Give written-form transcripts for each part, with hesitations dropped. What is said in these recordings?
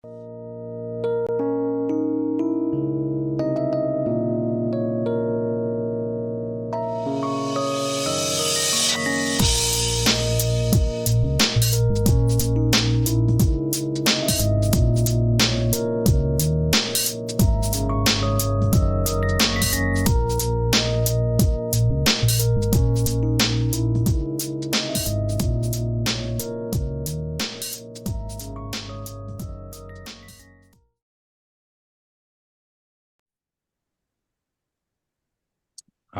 All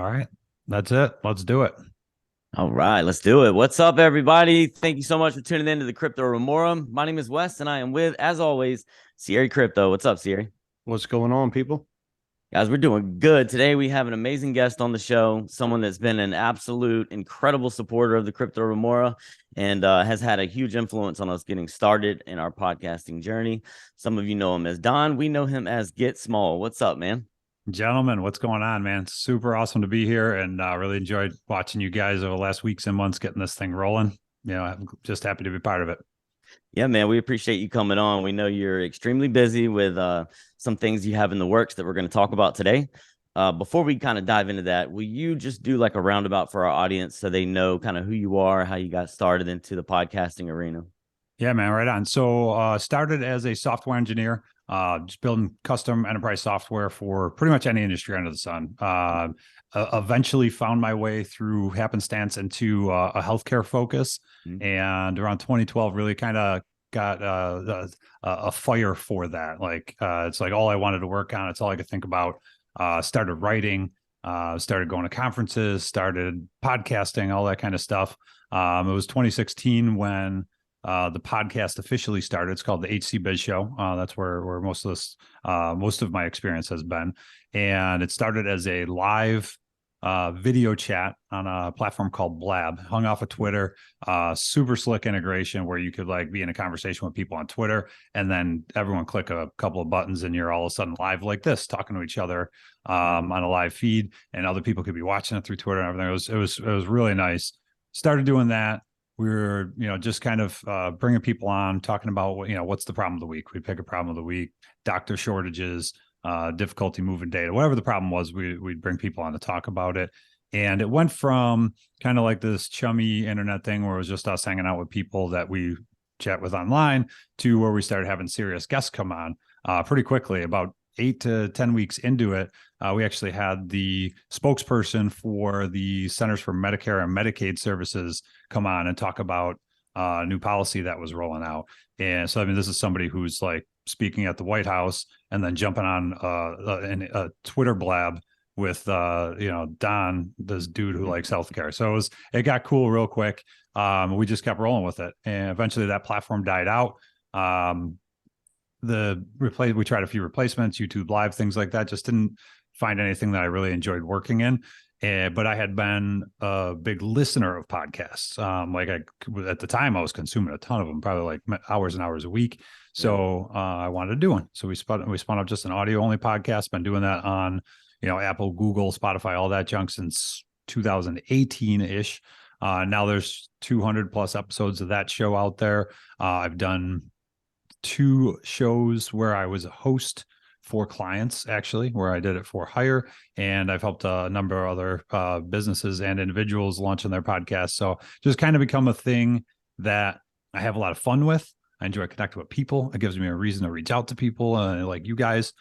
right. That's it. Let's do it. All right, let's do it. What's up, everybody? Thank you so much for tuning in to the Crypto Remora. My name is Wes, and I am with, as always, Sierra Crypto. What's up, Sierra? What's going on, people? Guys, we're doing good. Today, we have an amazing guest on the show, someone that's been an absolute incredible supporter of the Crypto Remora and has had a huge influence on us getting started in our podcasting journey. Some of you know him as Don. We know him as Git.Smol. What's up, man? Gentlemen, what's going on, man? Super awesome to be here and really enjoyed watching you guys over the last weeks and months getting this thing rolling. I'm just happy to be part of it. Yeah, man, we appreciate you coming on. We know you're extremely busy with some things you have in the works that we're going to talk about today. Before we kind of dive into that, will you just do like a roundabout for our audience so they know kind of who you are, how you got started into the podcasting arena? Yeah, man, right on. So started as a software engineer, just building custom enterprise software for pretty much any industry under the sun. Eventually found my way through happenstance into a healthcare focus. Mm-hmm. And around 2012, really kind of got a fire for that. It's like all I wanted to work on. It's all I could think about. Started writing, started going to conferences, started podcasting, all that kind of stuff. It was 2016 when the podcast officially started. It's called the HC Biz Show. That's where most of my experience has been. And it started as a live video chat on a platform called Blab, hung off of Twitter. Super slick integration where you could like be in a conversation with people on Twitter, and then everyone click a couple of buttons, and you're all of a sudden live like this, talking to each other on a live feed, and other people could be watching it through Twitter and everything. It was really nice. Started doing that. We were, just kind of bringing people on, talking about, what's the problem of the week. We'd pick a problem of the week, doctor shortages, difficulty moving data, whatever the problem was, we'd bring people on to talk about it. And it went from kind of like this chummy internet thing where it was just us hanging out with people that we chat with online to where we started having serious guests come on pretty quickly. About 8 to 10 weeks into it, we actually had the spokesperson for the Centers for Medicare and Medicaid Services come on and talk about new policy that was rolling out. And so, I mean, this is somebody who's like speaking at the White House and then jumping on a Twitter blab with, Don, this dude who likes healthcare. So it got cool real quick. We just kept rolling with it. And eventually that platform died out. We tried a few replacements, YouTube Live, things like that. Just didn't find anything that I really enjoyed working in. But I had been a big listener of podcasts. At the time, I was consuming a ton of them, probably like hours and hours a week. So I wanted to do one. So we spun up just an audio only podcast. Been doing that on, Apple, Google, Spotify, all that junk since 2018 ish. Now there's 200 plus episodes of that show out there. I've done 2 shows where I was a host for clients, actually, where I did it for hire. And I've helped a number of other businesses and individuals launching their podcasts. So just kind of become a thing that I have a lot of fun with. I enjoy connecting with people. It gives me a reason to reach out to people like you guys.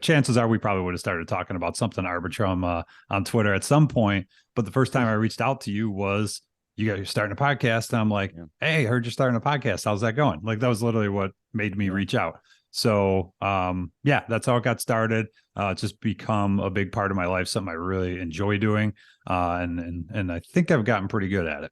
Chances are we probably would have started talking about something Arbitrum on Twitter at some point. But the first time I reached out to you was, you guys are starting a podcast. And I'm like, Hey, I heard you're starting a podcast. How's that going? Like, that was literally what made me reach out. So, that's how it got started. It's just become a big part of my life, something I really enjoy doing. And I think I've gotten pretty good at it.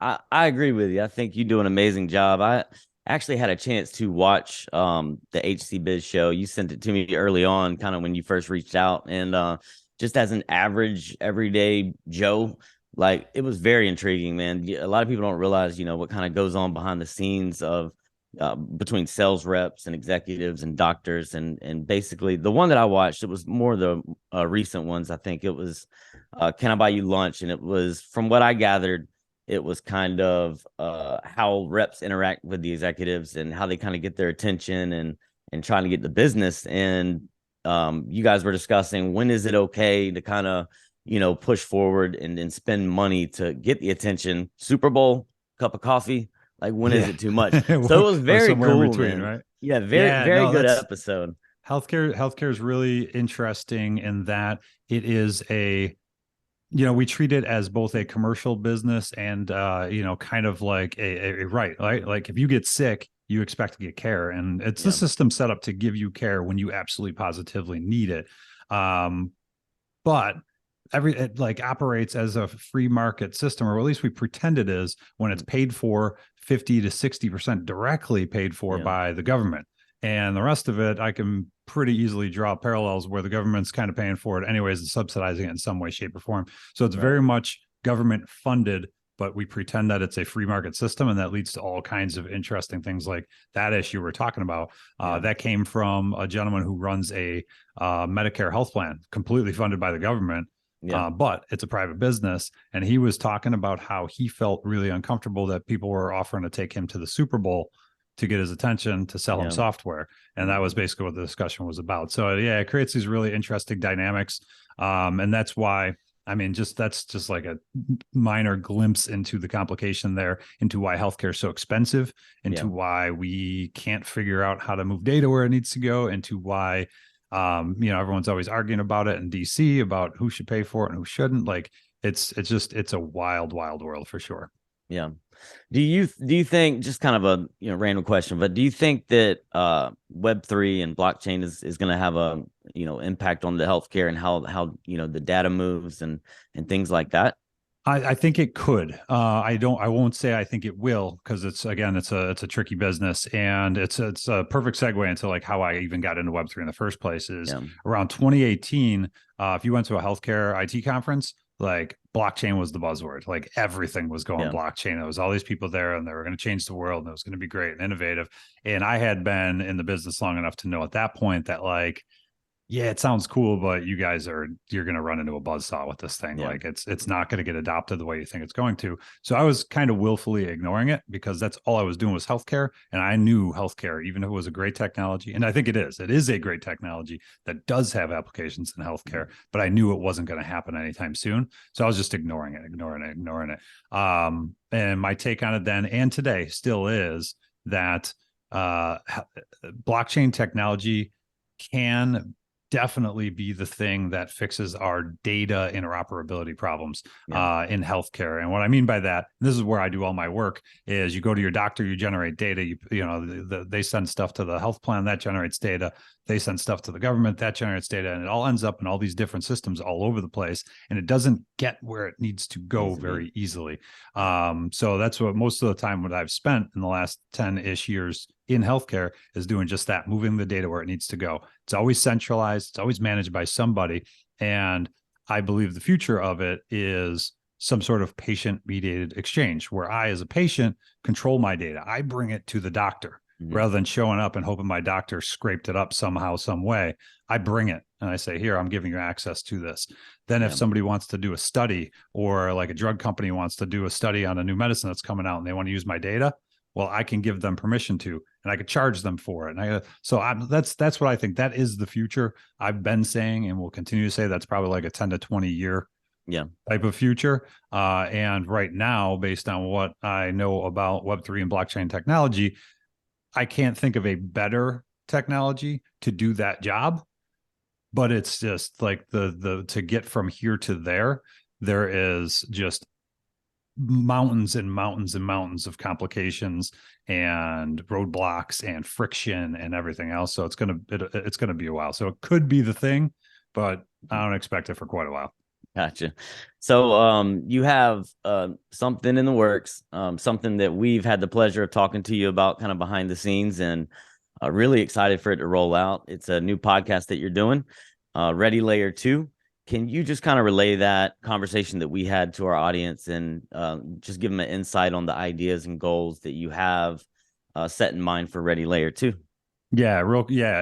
I agree with you. I think you do an amazing job. I actually had a chance to watch the HC Biz show. You sent it to me early on, kind of when you first reached out. And just as an average, everyday Joe, like, it was very intriguing, man. A lot of people don't realize, what kind of goes on behind the scenes of between sales reps and executives and doctors. And basically the one that I watched, it was more the recent ones. I think it was Can I Buy You Lunch? And it was, from what I gathered, it was kind of how reps interact with the executives and how they kind of get their attention and trying to get the business. And you guys were discussing, when is it okay to kind of, push forward and spend money to get the attention? Super Bowl, cup of coffee, like when is Yeah. it too much? So it was Or very somewhere in cool, between, man. right? Yeah, very, Yeah, very no, good that's episode. healthcare is really interesting in that it is a, we treat it as both a commercial business and kind of like a right, right? Like if you get sick, you expect to get care, and it's the Yeah, system set up to give you care when you absolutely positively need it. Um, but it like operates as a free market system, or at least we pretend it is, when it's paid for 50 to 60% directly paid for yeah, by the government. And the rest of it, I can pretty easily draw parallels where the government's kind of paying for it anyways and subsidizing it in some way, shape, or form. So it's right. very much government funded, but we pretend that it's a free market system, and that leads to all kinds of interesting things like that issue we're talking about. Yeah, That came from a gentleman who runs a Medicare health plan completely funded by the government, yeah, but it's a private business. And he was talking about how he felt really uncomfortable that people were offering to take him to the Super Bowl to get his attention to sell him yeah, software. And that was basically what the discussion was about. So yeah, it creates these really interesting dynamics. And that's why, I mean, that's just like a minor glimpse into the complication there, into why healthcare is so expensive, into yeah. why we can't figure out how to move data where it needs to go, into why everyone's always arguing about it in DC about who should pay for it and who shouldn't. Like it's a wild, wild world for sure. Yeah. Do you think, just kind of a random question, but do you think that Web3 and blockchain is going to have a impact on the healthcare and how the data moves and things like that? I think it could. I won't say I think it will, because it's a tricky business, and it's a perfect segue into like how I even got into Web3 in the first place. Is Yeah, around 2018. If you went to a healthcare IT conference, like blockchain was the buzzword. Like everything was going yeah, blockchain. There was all these people there, and they were going to change the world, and it was going to be great and innovative. And I had been in the business long enough to know at that point that like, yeah, it sounds cool, but you're going to run into a buzzsaw with this thing. yeah, Like it's not going to get adopted the way you think it's going to. So I was kind of willfully ignoring it because that's all I was doing was healthcare. And I knew healthcare, even if it was a great technology, and I think it is a great technology that does have applications in healthcare, but I knew it wasn't going to happen anytime soon. So I was just ignoring it. And my take on it then and today still is that blockchain technology can definitely be the thing that fixes our data interoperability problems yeah, in healthcare. And what I mean by that, this is where I do all my work, is you go to your doctor, you generate data, they send stuff to the health plan that generates data. They send stuff to the government that generates data, and it all ends up in all these different systems all over the place. And it doesn't get where it needs to go needs to be. very easily. Yeah, So that's what most of the time what I've spent in the last 10-ish years in healthcare is doing just that, moving the data where it needs to go. It's always centralized. It's always managed by somebody. And I believe the future of it is some sort of patient mediated exchange where I, as a patient, control my data. I bring it to the doctor mhm, rather than showing up and hoping my doctor scraped it up somehow, some way. I bring it and I say, here, I'm giving you access to this. Then if yeah, somebody wants to do a study, or like a drug company wants to do a study on a new medicine that's coming out and they want to use my data, well, I can give them permission to, and I could charge them for it. And that's what I think. That is the future. I've been saying and will continue to say that's probably like a 10 to 20 year yeah, type of future. And right now, based on what I know about Web3 and blockchain technology, I can't think of a better technology to do that job. But it's just like the to get from here to there is just mountains and mountains and mountains of complications and roadblocks and friction and everything else. So it's gonna be a while. So it could be the thing, but I don't expect it for quite a while. gotcha. So you have something in the works, something that we've had the pleasure of talking to you about kind of behind the scenes, and really excited for it to roll out. It's a new podcast that you're doing, Ready Layer 2. Can you just kind of relay that conversation that we had to our audience, and just give them an insight on the ideas and goals that you have set in mind for Ready Layer 2? Yeah,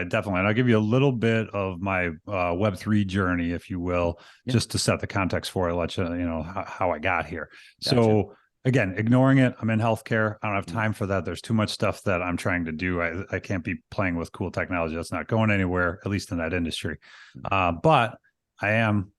definitely. And I'll give you a little bit of my Web3 journey, if you will, Yeah, just to set the context for it, let you know how I got here. gotcha. So again, ignoring it. I'm in healthcare. I don't have time for that. There's too much stuff that I'm trying to do. I can't be playing with cool technology. That's not going anywhere, at least in that industry. But I am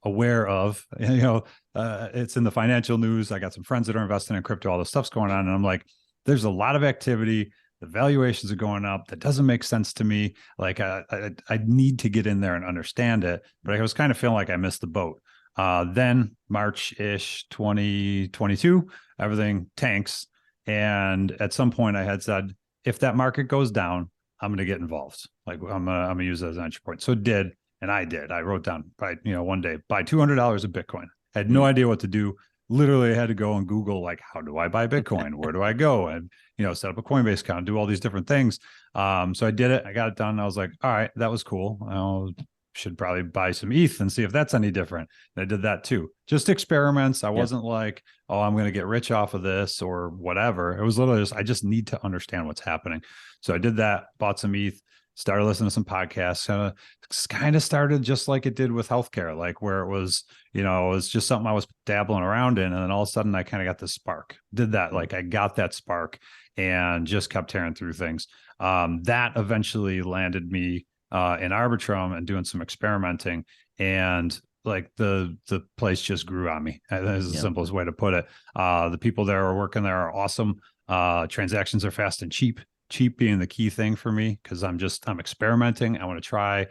aware of, it's in the financial news. I got some friends that are investing in crypto. All this stuff's going on. And I'm like, there's a lot of activity. The valuations are going up. That doesn't make sense to me. Like I need to get in there and understand it. But I was kind of feeling like I missed the boat. Then March-ish 2022, everything tanks. And at some point I had said, if that market goes down, I'm going to get involved. Like I'm going to use it as an entry point. So it did. And I did. I wrote down one day, buy $200 of Bitcoin. I had no idea what to do. Literally, I had to go and Google, like, how do I buy Bitcoin? Where do I go? And, set up a Coinbase account, do all these different things. So I did it. I got it done. I was like, all right, that was cool. I should probably buy some ETH and see if that's any different. And I did that too. Just experiments. I wasn't like, oh, I'm going to get rich off of this or whatever. It was literally just, I just need to understand what's happening. So I did that, bought some ETH, started listening to some podcasts, kind of started just like it did with healthcare, like where it was, it was just something I was dabbling around in. And then all of a sudden I kind of got this spark, did that. Like I got that spark and just kept tearing through things. That eventually landed me in Arbitrum and doing some experimenting, and like the place just grew on me. That is the simplest way to put it. The people there are working there are awesome. Transactions are fast and cheap being the key thing for me, because I'm experimenting. I want to try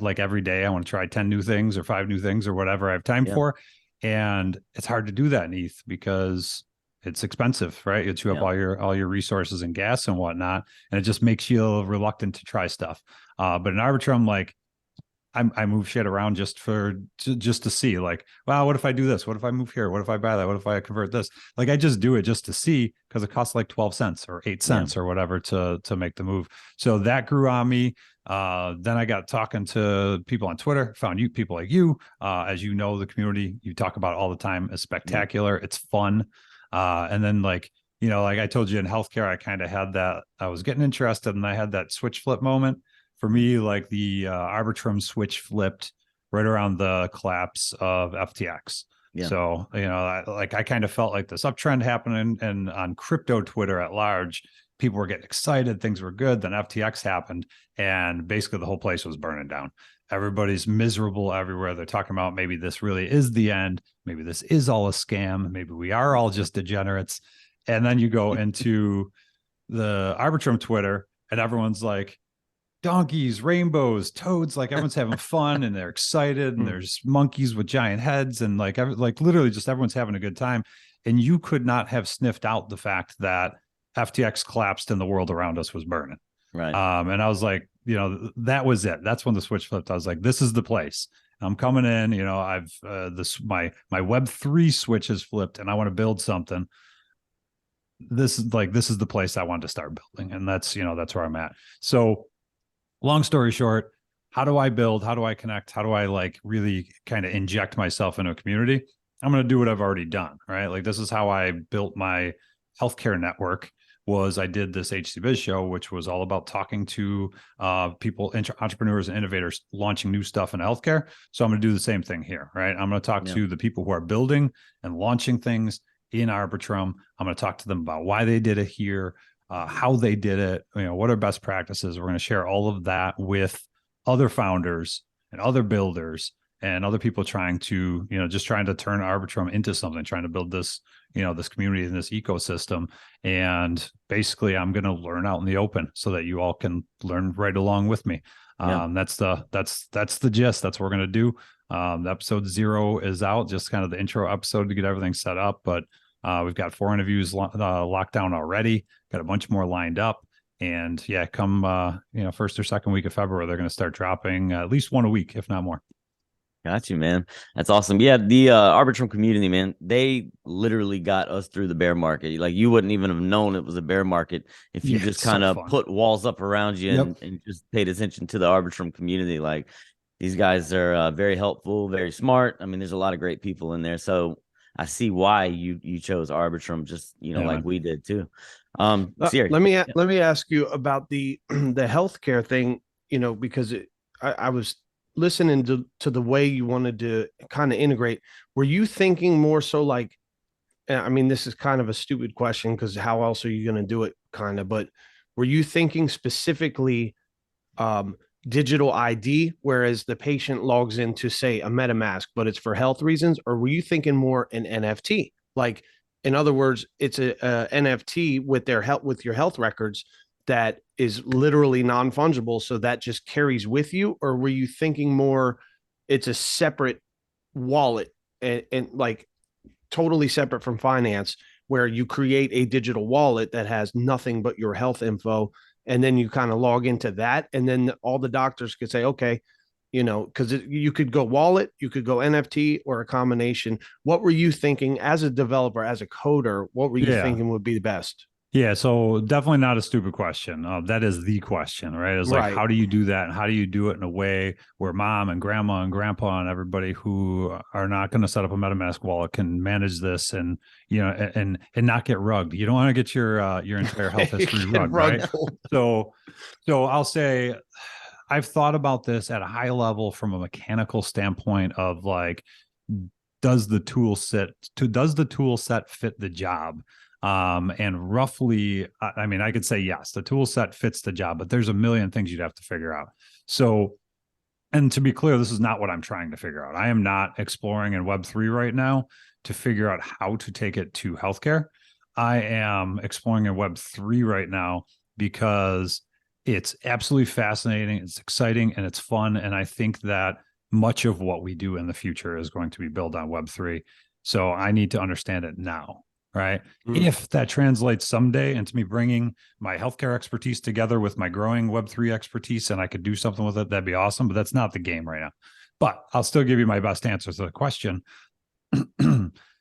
like every day. I want to try 10 new things or 5 new things or whatever I have time for. And it's hard to do that in ETH because it's expensive, right? You chew up all your resources and gas and whatnot, and it just makes you reluctant to try stuff. But in Arbitrum, like I move shit around just to see, like, wow, what if I do this? What if I move here? What if I buy that? What if I convert this? Like I just do it just to see, because it costs like 12 cents or 8 cents or whatever to make the move. So that grew on me. Then I got talking to people on Twitter, found people like you. As you know, the community you talk about all the time is spectacular. It's fun. And then like I told you in healthcare, I kind of had that, I was getting interested and I had that switch flip moment. For me, like the Arbitrum switch flipped right around the collapse of FTX. So, I kind of felt like this uptrend happening, and on crypto Twitter at large, people were getting excited. Things were good. Then FTX happened, and basically the whole place was burning down. Everybody's miserable everywhere. They're talking about maybe this really is the end. Maybe this is all a scam. Maybe we are all just degenerates. And then you go into the Arbitrum Twitter, and everyone's like, donkeys, rainbows, toads, like everyone's having fun and they're excited, and there's monkeys with giant heads, and like literally just everyone's having a good time. And you could not have sniffed out the fact that FTX collapsed and the world around us was burning. Right. And I was like, that was it. That's when the switch flipped. I was like, this is the place. I'm coming in, I've my Web3 switch has flipped and I want to build something. This is the place I wanted to start building. And that's where I'm at. So long story short, how do I build? How do I connect? How do I like really kind of inject myself into a community? I'm going to do what I've already done, right? Like this is how I built my healthcare network. Was I did this HC Biz show, which was all about talking to people, entrepreneurs and innovators launching new stuff in healthcare. So I'm going to do the same thing here, right? I'm going to talk to the people who are building and launching things in Arbitrum. I'm going to talk to them about why they did it here, how they did it, what are best practices. We're going to share all of that with other founders and other builders and other people trying to, just trying to turn Arbitrum into something, trying to build this, this community and this ecosystem. And basically I'm going to learn out in the open so that you all can learn right along with me. That's the gist. That's what we're going to do. The episode 0 is out, just kind of the intro episode to get everything set up. But we've got 4 interviews locked down already. Got a bunch more lined up, and come first or second week of February, they're going to start dropping at least 1 a week, if not more. Got you, man. That's awesome. Yeah, the Arbitrum community, man, they literally got us through the bear market. Like you wouldn't even have known it was a bear market if you just kind of put walls up around you and just paid attention to the Arbitrum community. Like these guys are very helpful, very smart. I mean, there's a lot of great people in there. So I see why you chose Arbitrum, just like we did too. Let me ask you about the the healthcare thing. Because I was listening to the way you wanted to kind of integrate. Were you thinking more so like I mean, this is kind of a stupid question because how else are you going to do it, kind of? But were you thinking specifically um, digital ID, whereas the patient logs into, say, a MetaMask, but it's for health reasons, or were you thinking more an NFT? Like, in other words, it's a NFT with their help with your health records that is literally non-fungible, so that just carries with you, or were you thinking more it's a separate wallet and like totally separate from finance, where you create a digital wallet that has nothing but your health info, and then you kind of log into that, and then all the doctors could say, okay, because you could go wallet, you could go NFT, or a combination. What were you thinking as a developer, as a coder? What were you Yeah. thinking would be the best? Yeah, so definitely not a stupid question. That is the question, right? It's like, Right. how do you do that? And how do you do it in a way where mom and grandma and grandpa and everybody who are not going to set up a MetaMask wallet can manage this and, and not get rugged. You don't want to get your entire health history rugged, right? So I'll say I've thought about this at a high level from a mechanical standpoint of like, does the tool set fit the job? And roughly, I mean, I could say yes, the tool set fits the job, but there's a million things you'd have to figure out. So, and to be clear, this is not what I'm trying to figure out. I am not exploring in Web3 right now to figure out how to take it to healthcare. I am exploring in Web3 right now because it's absolutely fascinating, it's exciting, and it's fun. And I think that much of what we do in the future is going to be built on Web3. So I need to understand it now. Right. If that translates someday into me bringing my healthcare expertise together with my growing Web3 expertise and I could do something with it, that'd be awesome. But that's not the game right now. But I'll still give you my best answer to the question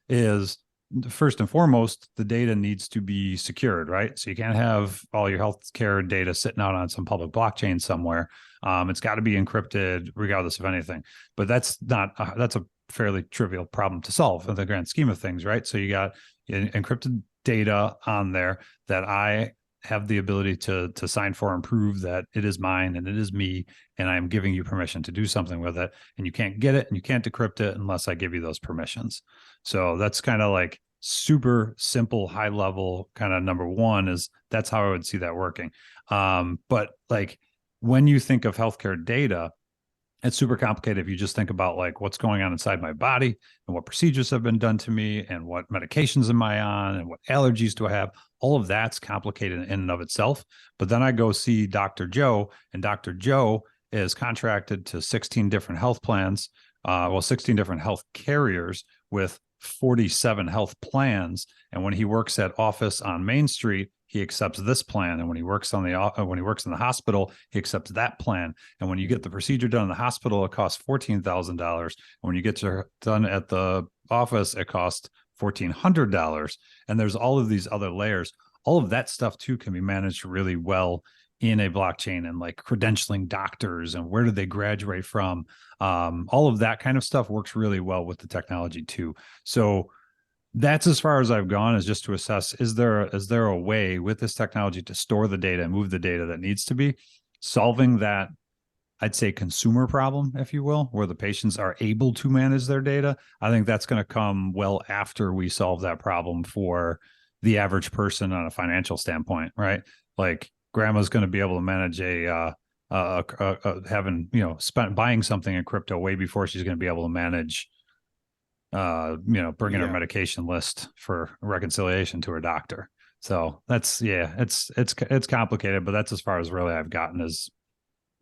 is first and foremost, the data needs to be secured, right? So you can't have all your healthcare data sitting out on some public blockchain somewhere. It's got to be encrypted regardless of anything. But that's a fairly trivial problem to solve in the grand scheme of things, right? So you got encrypted data on there that I have the ability to sign for and prove that it is mine and it is me, and I'm giving you permission to do something with it. And you can't get it and you can't decrypt it unless I give you those permissions. So that's kind of like super simple, high level kind of number one is that's how I would see that working. But like when you think of healthcare data, it's super complicated if you just think about like what's going on inside my body and what procedures have been done to me and what medications am I on and what allergies do I have. All of that's complicated in and of itself. But then I go see Dr. Joe, and Dr. Joe is contracted to 16 different health plans, 16 different health carriers with 47 health plans. And when he works at office on Main Street, he accepts this plan. And when he works in the hospital, he accepts that plan. And when you get the procedure done in the hospital, it costs $14,000. And when you get done at the office, it costs $1,400. And there's all of these other layers. All of that stuff too can be managed really well in a blockchain, and like credentialing doctors and where did they graduate from. All of that kind of stuff works really well with the technology too. So that's as far as I've gone, is just to assess, is there a way with this technology to store the data and move the data that needs to be, solving that, I'd say, consumer problem, if you will, where the patients are able to manage their data. I think that's going to come well after we solve that problem for the average person on a financial standpoint, right? Like grandma's going to be able to manage having, spent buying something in crypto way before she's going to be able to manage bringing her medication list for reconciliation to her doctor. So that's, it's complicated, but that's as far as really I've gotten is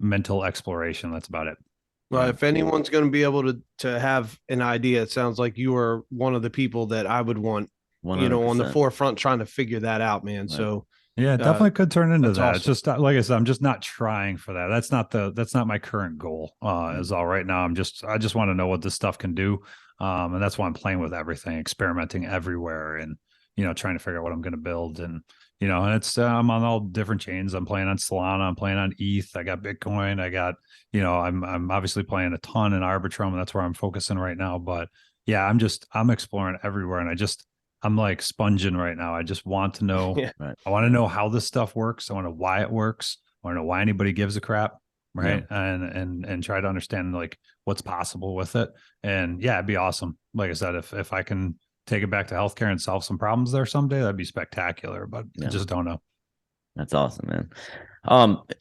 mental exploration. That's about it. Well, if anyone's going to be able to have an idea, it sounds like you are one of the people that I would want, 100%. on the forefront trying to figure that out, man. Right. So yeah, it definitely could turn into that. Awesome. It's just like I said, I'm just not trying for that. That's not my current goal. Is all right now. I just want to know what this stuff can do. And that's why I'm playing with everything, experimenting everywhere, and trying to figure out what I'm going to build. And and it's I'm on all different chains. I'm playing on Solana, I'm playing on ETH, I got Bitcoin, I got I'm obviously playing a ton in Arbitrum, and that's where I'm focusing right now. But yeah, I'm exploring everywhere, and I'm like sponging right now. I just want to know. Right. I want to know how this stuff works. I want to know why it works. I want to know why anybody gives a crap. Right. Yeah. And try to understand like what's possible with it. And yeah, it'd be awesome. Like I said, if I can take it back to healthcare and solve some problems there someday, that'd be spectacular. But I just don't know. That's awesome, man.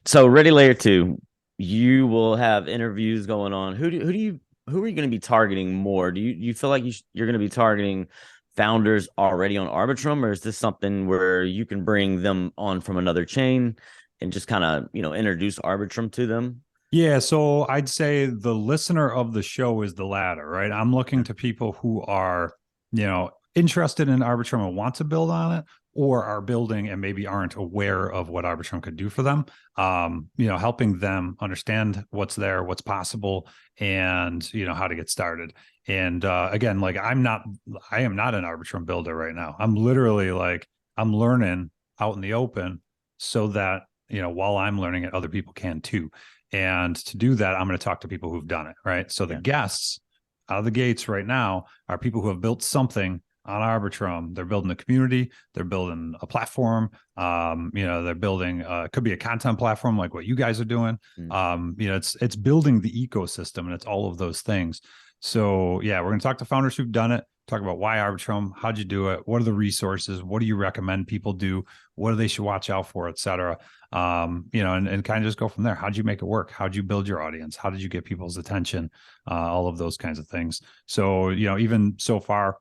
So Ready Layer 2, you will have interviews going on. Who are you going to be targeting more? Do you feel like you're going to be targeting founders already on Arbitrum, or is this something where you can bring them on from another chain and just kind of, introduce Arbitrum to them? Yeah, so I'd say the listener of the show is the latter, right? I'm looking to people who are, interested in Arbitrum and want to build on it, or are building and maybe aren't aware of what Arbitrum could do for them. Helping them understand what's there, what's possible, and how to get started. And again, like I am not an Arbitrum builder right now. I'm literally I'm learning out in the open so that while I'm learning it, other people can too. And to do that, I'm going to talk to people who've done it, right? So the guests out of the gates right now are people who have built something on Arbitrum. They're building a community. They're building a platform. They're building, could be a content platform like what you guys are doing. It's building the ecosystem, and it's all of those things. So yeah, we're going to talk to founders who've done it, talk about why Arbitrum, how'd you do it? What are the resources? What do you recommend people do? What do they should watch out for, et cetera? And kind of just go from there. How'd you make it work? How'd you build your audience? How did you get people's attention? All of those kinds of things. So, even so far,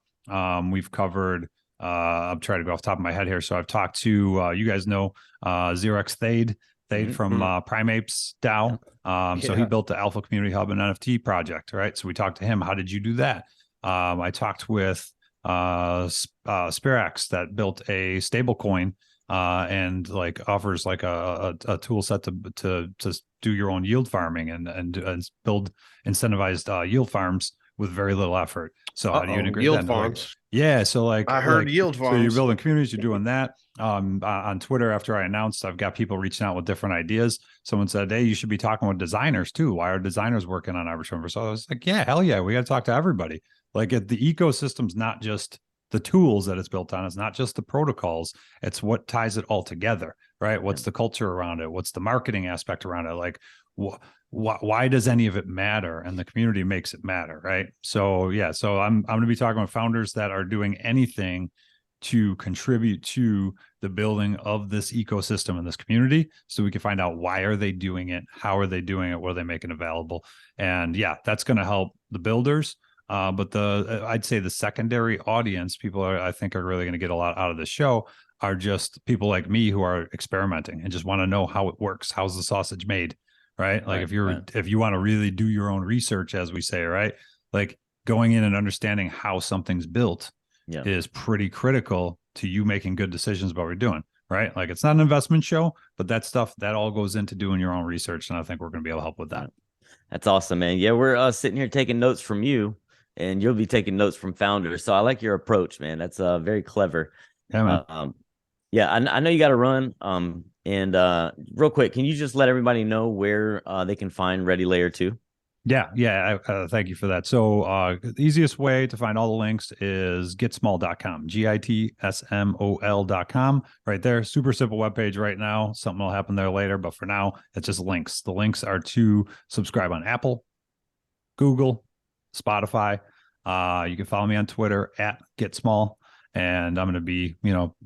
we've covered, I'm trying to go off the top of my head here. So I've talked to, you guys know, Xerox Thade from Primates DAO. So he built the Alpha Community Hub and NFT project, right? So we talked to him. How did you do that? I talked with Spirax that built a stable coin and offers a tool set to do your own yield farming and build incentivized yield farms with very little effort. So how do you integrate yield that? farms? So I heard yield farms. So you're building communities, you're doing that. On Twitter, after I announced, I've got people reaching out with different ideas. Someone said, "Hey, you should be talking with designers too. Why are designers working on Arbitrum?" So I was like, "Yeah, hell yeah, we got to talk to everybody." The ecosystem's not just the tools that it's built on. It's not just the protocols. It's what ties it all together, right? What's the culture around it? What's the marketing aspect around it? Why does any of it matter? And the community makes it matter, right? So yeah, so I'm going to be talking with founders that are doing anything to contribute to the building of this ecosystem and this community, so we can find out why are they doing it, how are they doing it, what are they making available, and yeah, that's going to help the builders. But I'd say the secondary audience, I think are really going to get a lot out of the show, are just people like me who are experimenting and just want to know how it works. How's the sausage made? Right. If you want to really do your own research, as we say, right, going in and understanding how something's built is pretty critical to you making good decisions about what you're doing. Right. It's not an investment show, but that stuff that all goes into doing your own research. And I think we're going to be able to help with that. That's awesome, man. Yeah, we're sitting here taking notes from you, and you'll be taking notes from founders. So I like your approach, man. That's very clever. Yeah, man. I know you got to run. And real quick, can you just let everybody know where they can find Ready Layer 2? Yeah. Thank you for that. So the easiest way to find all the links is Git.Smol.com, Gitsmol.com. Right there. Super simple webpage right now. Something will happen there later, but for now, it's just links. The links are to subscribe on Apple, Google, Spotify. You can follow me on Twitter at Git.Smol. And I'm going to be,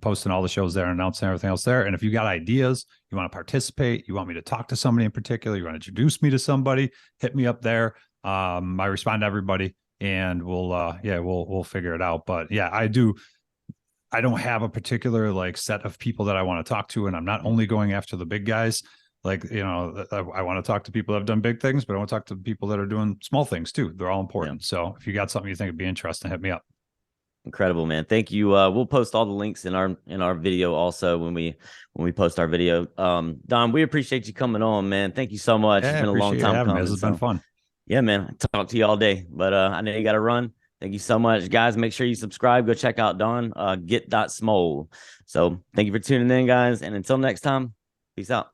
posting all the shows there and announcing everything else there. And if you got ideas, you want to participate, you want me to talk to somebody in particular, you want to introduce me to somebody, hit me up there. I respond to everybody, and we'll figure it out. But yeah, I don't have a particular set of people that I want to talk to. And I'm not only going after the big guys. I want to talk to people that have done big things, but I want to talk to people that are doing small things too. They're all important. Yeah. So if you got something you think would be interesting, hit me up. Incredible, man. Thank you. We'll post all the links in our video also when we post our video. Don, we appreciate you coming on, man. Thank you so much. Yeah, it's been a long time coming. This has been fun. Yeah, man. I talk to you all day, but I know you got to run. Thank you so much, guys. Make sure you subscribe. Go check out Don, Git.Smol. So thank you for tuning in, guys. And until next time, peace out.